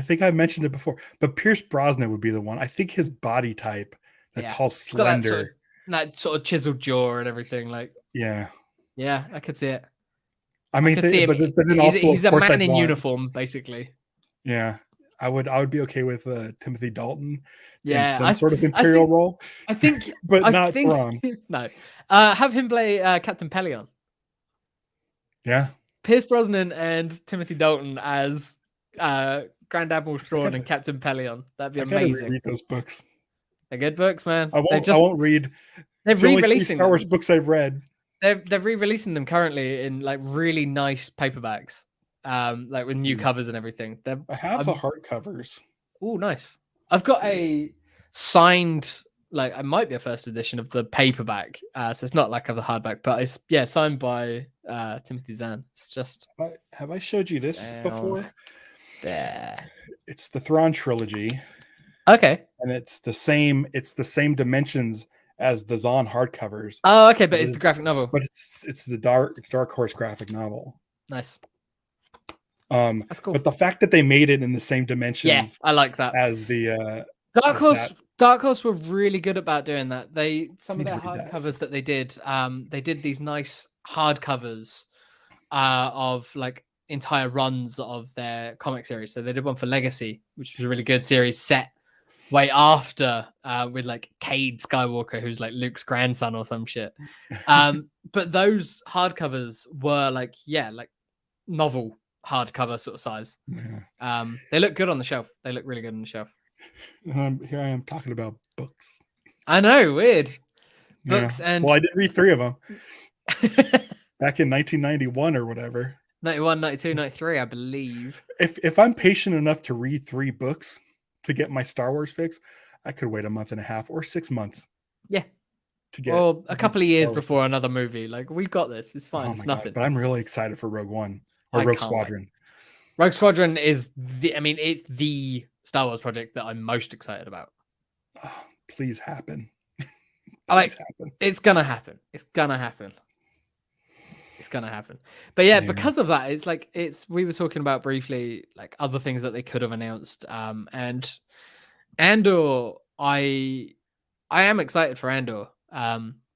think I mentioned it before, but Pierce Brosnan would be the one. I think his body type, tall, slender, that sort of chiseled jaw and everything. Like, yeah, I could see it. I mean, but then he's a man in uniform, basically. Yeah, I would be okay with Timothy Dalton. Yeah, in some sort of Imperial role. I think, but not Thrawn. No, have him play Captain Pelion. Yeah. Pierce Brosnan and Timothy Dalton as Grand Admiral Thrawn and Captain Pelion. That'd be amazing. Read those books. They're good books, man. I won't read. They're re-releasing Star Wars books I've read. They're re-releasing them currently in like really nice paperbacks, like with new covers and everything. I have the hardcovers. Oh, nice. I've got a signed. Like, it might be a first edition of the paperback, so it's not like the hardback, but it's signed by Timothy Zahn. It's just. Have I showed you this before? There. It's the Thrawn trilogy. Okay. And it's the same dimensions as the Zahn hardcovers. Oh, okay, but it's the graphic novel. But it's the Dark Horse graphic novel. Nice. That's cool. But the fact that they made it in the same dimensions, I like that. As the Dark Horse were really good about doing that. Some of their hardcovers that they did these nice hardcovers of like entire runs of their comic series. So they did one for Legacy, which was a really good series set way after with like Cade Skywalker, who's like Luke's grandson or some shit. But those hardcovers were like novel hardcover sort of size. Yeah. They look good on the shelf. They look really good on the shelf. Here I am talking about books. I know, weird. Books and I did read 3 of them back in 1991 or whatever. 91, 92, 93, I believe. If I'm patient enough to read 3 books to get my Star Wars fix, I could wait a month and a half or 6 months. Yeah. To get a couple of years before another movie. Like, we've got this. It's fine. It's nothing. But I'm really excited for Rogue One or Rogue Squadron. Wait. Rogue Squadron is it's the Star Wars project that I'm most excited about. Oh, please happen. Happen. It's gonna happen. It's gonna happen. But because of that, we were talking about briefly like other things that they could have announced. And Andor, I am excited for Andor.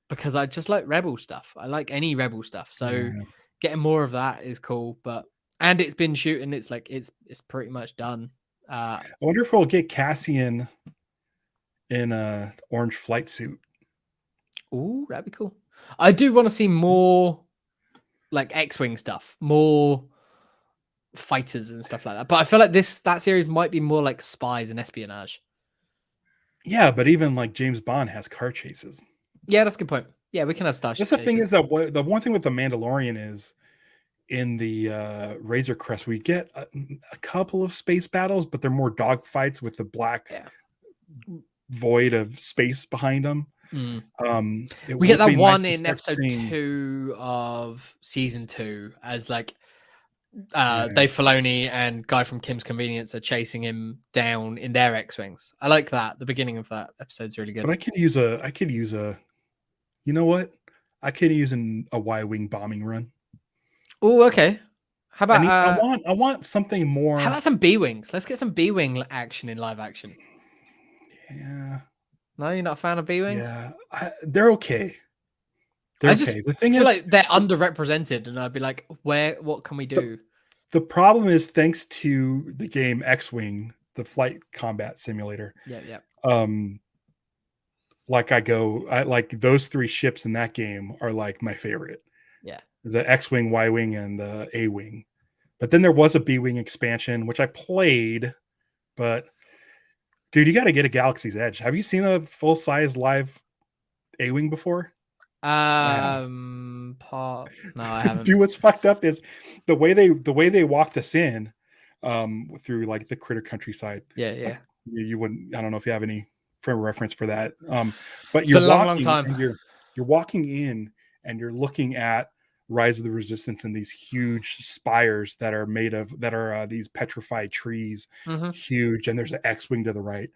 Because I just like Rebel stuff. I like any Rebel stuff. So getting more of that is cool. And it's been shooting. It's like it's pretty much done. I wonder if we'll get Cassian in a orange flight suit. Ooh, that'd be cool. I do want to see more like X-Wing stuff, more fighters and stuff like that. But I feel like that series might be more like spies and espionage. Yeah, but even like James Bond has car chases. Yeah, that's a good point. Yeah, we can have starship. That's the thing is that the one thing with the Mandalorian is in the Razor Crest, we get a couple of space battles, but they're more dogfights with the black void of space behind them. We get that one in episode 2 of season 2 as like Dave Filoni and guy from Kim's Convenience are chasing him down in their X-Wings. I like that. The beginning of that episode's really good. But I could use a you know what? I could use a Y-wing bombing run. Oh, okay. How about I want something more. How about some B-wings? Let's get some B-wing action in live action. Yeah. No, you're not a fan of B-wings? Yeah. They're okay. They're okay. The thing is, like they're underrepresented, and I'd be like, what can we do? The problem is, thanks to the game X-Wing, the flight combat simulator. Yeah. like I like those 3 ships in that game are like my favorite. Yeah. The X-Wing, Y-Wing, and the A-Wing. But then there was a B-Wing expansion, which I played, but dude, you got to get a Galaxy's Edge. Have you seen a full-size live A-Wing before? No, I haven't. Dude, what's fucked up is the way they walked us in through like the critter countryside. Yeah. You wouldn't, I don't know if you have any frame of reference for that. But It's you're been a long walking time. and you're walking in and you're looking at Rise of the Resistance and these huge spires that are these petrified trees, huge, and there's an X-Wing to the right.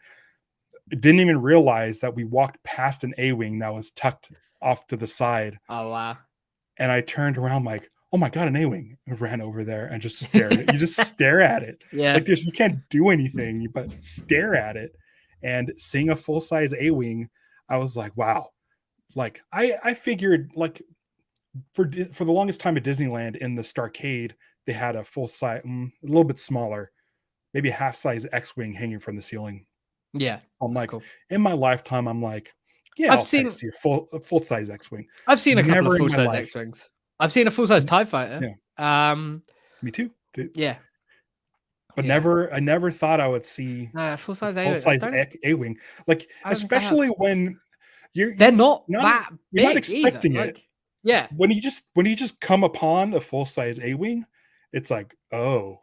Didn't even realize that we walked past an A-Wing that was tucked off to the side. Oh wow. And I turned around like, oh my God, an A-Wing. I ran over there and just stared. You just stare at it. Yeah. Like you can't do anything but stare at it. And seeing a full-size A-Wing, I was like, wow. Like I figured like for the longest time at Disneyland in the Starcade, they had a full-size, a little bit smaller, maybe a half-size X-Wing hanging from the ceiling. Yeah. I'm like, cool. In my lifetime, I'm like, yeah, I've seen a full-size X-Wing. I've seen a couple of full-size X-Wings. I've seen a full-size TIE fighter. Yeah. Me too. Yeah. But I never thought I would see full-size A-Wing. Like, especially when they're not that big. You're not expecting either. it. Yeah. When you just come upon a full-size A-Wing, it's like, oh,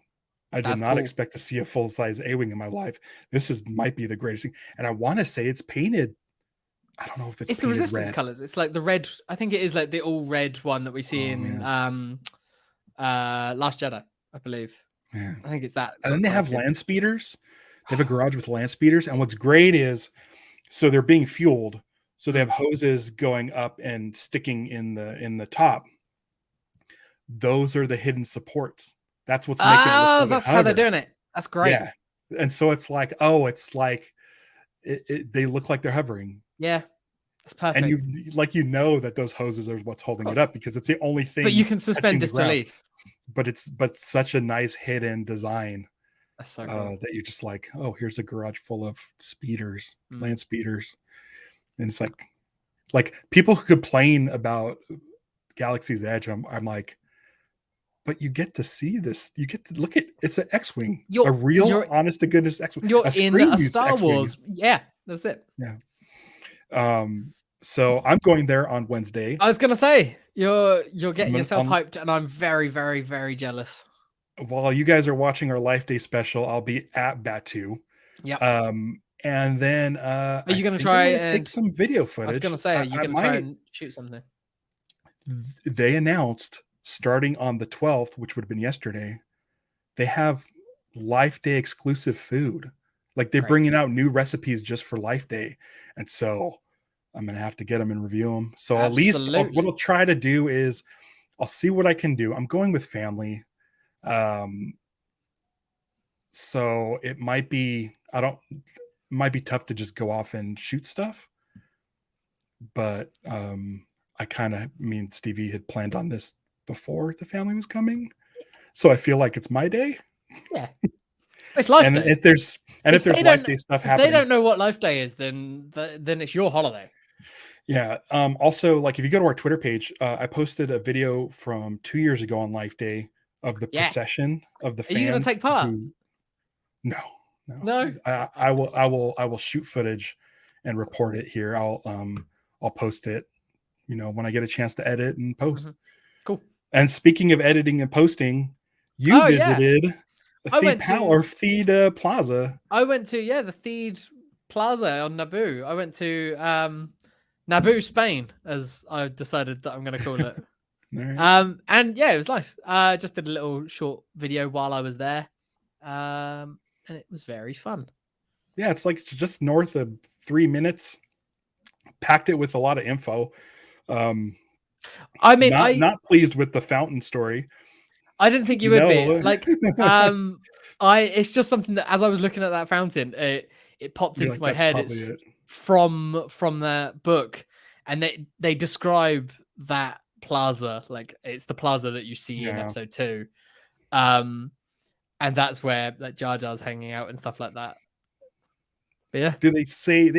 I did not expect to see a full-size A-Wing in my life. This might be the greatest thing. And I want to say it's painted. I don't know if it's the Resistance colors. It's like the red. I think it is like the all red one that we see in Last Jedi, I believe. Yeah. I think it's that. And then they have land speeders. They have a garage with land speeders. And what's great is, so they're being fueled. So they have hoses going up and sticking in the top. Those are the hidden supports. That's what's making it look like that's how they're doing it. That's great. Yeah. And so it's like, they look like they're hovering. Yeah. That's perfect. And you know that those hoses are what's holding it up because it's the only thing. But you can suspend disbelief. But it's such a nice hidden design. That's so cool. That you're just like, oh, here's a garage full of speeders, land speeders. And it's like people who complain about Galaxy's Edge, I'm like, but you get to see this. You get to look at it's an X-Wing, a real, honest to goodness X-Wing. You're in a Star Wars. Yeah, that's it. Yeah. So I'm going there on Wednesday. I was gonna say you're getting yourself hyped, and I'm very, very, very jealous. While you guys are watching our Life Day special, I'll be at Batu. Yeah. And then are you gonna try and take some video footage? I was gonna say, are you gonna try and shoot something? They announced starting on the 12th, which would have been yesterday, they have Life Day exclusive food. Like they're bringing out new recipes just for Life Day. And so I'm going to have to get them and review them. So at least what I'll try to do is I'll see what I can do. I'm going with family. So it might be tough to just go off and shoot stuff. But Stevie had planned on this before the family was coming. So I feel like it's my day. Yeah. It's Life Day. If there's Life Day stuff happening. If they don't know what Life Day is, then it's your holiday. Yeah. Also, like if you go to our Twitter page, I posted a video from 2 years ago on Life Day of the procession of the fans. Are you going to take part? No. I will shoot footage and report it here. I'll post it, when I get a chance to edit and post. Mm-hmm. Cool. And speaking of editing and posting, you visited Theed Plaza. I went to the Theed Plaza on Naboo. I went to Naboo, Spain, as I decided that I'm going to call it. Right. And it was nice. Just did a little short video while I was there, and it was very fun. Yeah, it's like just north of 3 minutes. Packed it with a lot of info. Not pleased with the fountain story. I didn't think you would be. Like, it's just something that as I was looking at that fountain, it popped into my head. It's from the book, and they describe that plaza like it's the plaza that you see in episode 2, and that's where like Jar Jar's hanging out and stuff like that. But yeah. They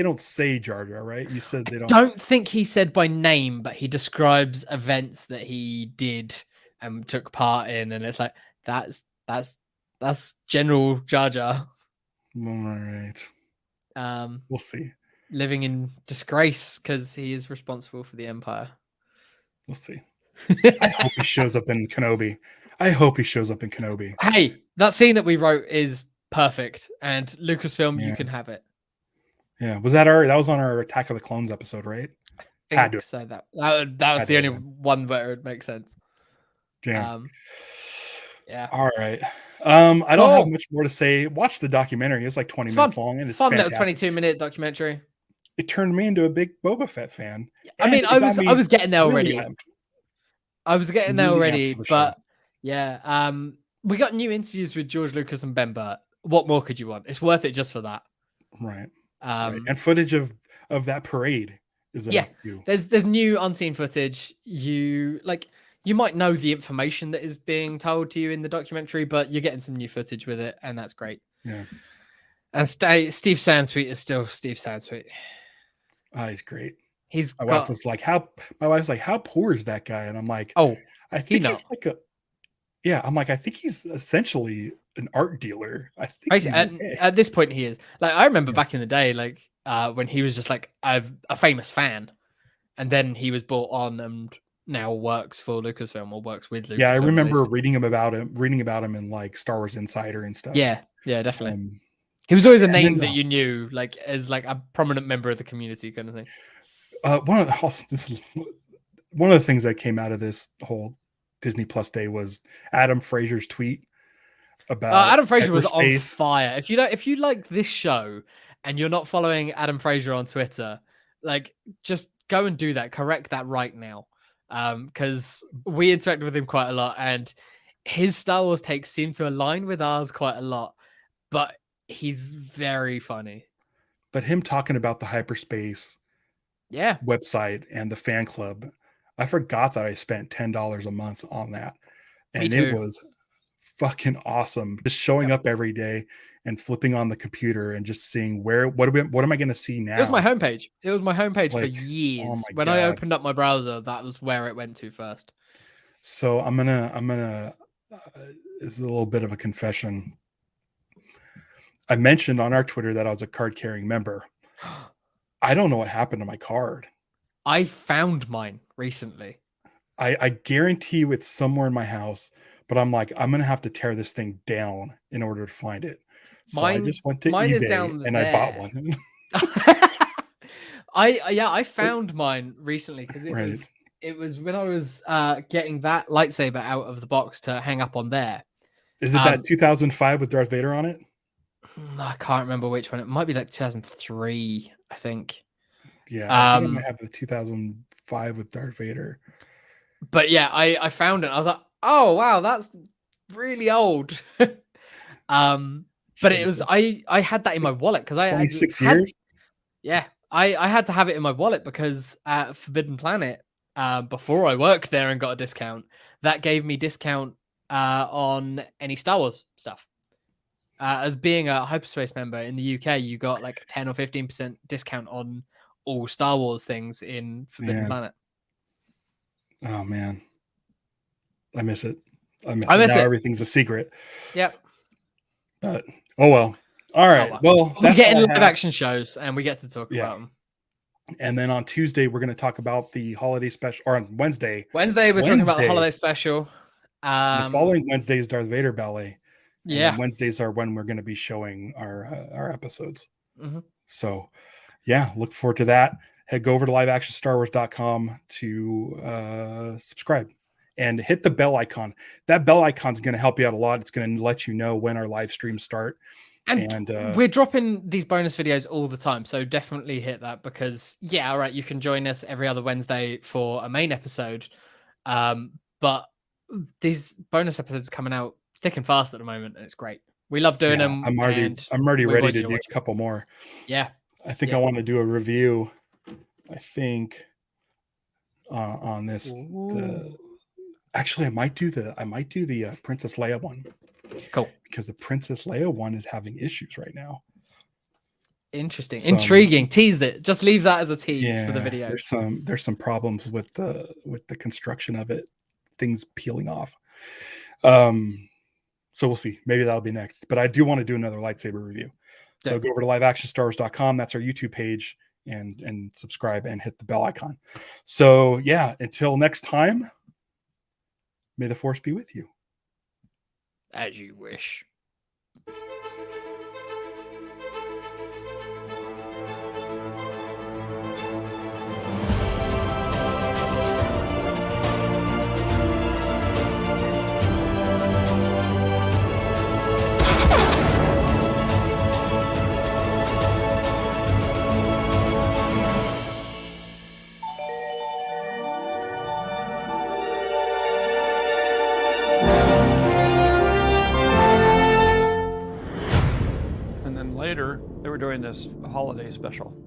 don't say Jar Jar, right? You said they don't think he said by name, but he describes events that he did and took part in, and it's like that's General Jar Jar. All right. We'll see. Living in disgrace because he is responsible for the Empire. We'll see. I hope he shows up in Kenobi. Hey, that scene that we wrote is perfect, and Lucasfilm, you can have it. Yeah, that was on our Attack of the Clones episode, right? I think so. That was the only one where it would make sense. Yeah. Yeah. All right. I don't have much more to say. Watch the documentary. It's like 20 minutes long, and it's fun little 22-minute documentary. It turned me into a big Boba Fett fan. I mean, I was getting there already. I was getting there already, but yeah. We got new interviews with George Lucas and Ben Burtt. What more could you want? It's worth it just for that. Right. And footage of that parade is enough too. There's new unseen footage. You might know the information that is being told to you in the documentary, but you're getting some new footage with it, and that's great. Yeah. And Steve Sansweet is still Steve Sansweet. Oh, he's great. My wife was like, how poor is that guy? And I'm like, I think he's I think he's essentially an art dealer. I think at this point he is. Like, I remember back in the day, when he was just like a famous fan, and then he was brought on and now works for Lucasfilm or works with Lucasfilm. Yeah, I remember reading about him in like Star Wars Insider and stuff. Yeah, definitely. He was always a name that you knew, like as like a prominent member of the community, kind of thing. One of the things that came out of this whole Disney Plus day was Adam Frazier's tweet about Adam Frazier was on fire. If you like this show and you're not following Adam Frazier on Twitter, like, just go and do that. Correct that right now, because we interact with him quite a lot, and his Star Wars takes seem to align with ours quite a lot. But he's very funny. But him talking about the hyperspace website and the fan club, I forgot that I spent $10 a month on that, and it was fucking awesome. Just showing up every day and flipping on the computer and just seeing what am I going to see now. It was my homepage. For years. When I opened up my browser, that was where it went to first. So I'm gonna this is a little bit of a confession. I mentioned on our Twitter that I was a card carrying member. I don't know what happened to my card. I found mine recently. I guarantee you it's somewhere in my house, but I'm like, I'm gonna have to tear this thing down in order to find it. So I just went to eBay and I bought one. I found mine recently because it was when I was getting that lightsaber out of the box to hang up on there. Is it that 2005 with Darth Vader on it? I can't remember which one. It might be like 2003, I think. Yeah, I think I might have the 2005 with Darth Vader. But yeah, I found it. I was like, oh wow, that's really old. But it was I had that in my wallet because I 26 years. Yeah, I had to have it in my wallet because at Forbidden Planet, before I worked there and got a discount, that gave me discount on any Star Wars stuff. As being a hyperspace member in the UK, you got like 10 or 15% discount on all Star Wars things in Forbidden Planet. Oh man, I miss it. I miss it. Now everything's a secret. Yep. But oh well. All right. Well, we get in live action shows and we get to talk about them. And then on Tuesday we're going to talk about the holiday special, or on Wednesday. We're talking about the holiday special. The following Wednesday is Darth Vader ballet. And Wednesdays are when we're going to be showing our episodes. Mm-hmm. So, look forward to that. Go over to liveactionstarwars.com to subscribe and hit the bell icon. That bell icon is going to help you out a lot. It's going to let you know when our live streams start. And we're dropping these bonus videos all the time. So definitely hit that because, all right, you can join us every other Wednesday for a main episode. But these bonus episodes are coming out thick and fast at the moment, and it's great. We love doing them. I'm already ready to do a couple more. Yeah. I think I want to do a review. I think on this. Actually, I might do the Princess Leia one. Cool. Because the Princess Leia one is having issues right now. Interesting. Intriguing. Tease it. Just leave that as a tease for the video. There's some problems with the construction of it. Things peeling off. So we'll see. Maybe that'll be next. But I do want to do another lightsaber review. So go over to liveactionstars.com. That's our YouTube page, and subscribe and hit the bell icon. So yeah, until next time, may the force be with you. As you wish. Later, they were doing this holiday special.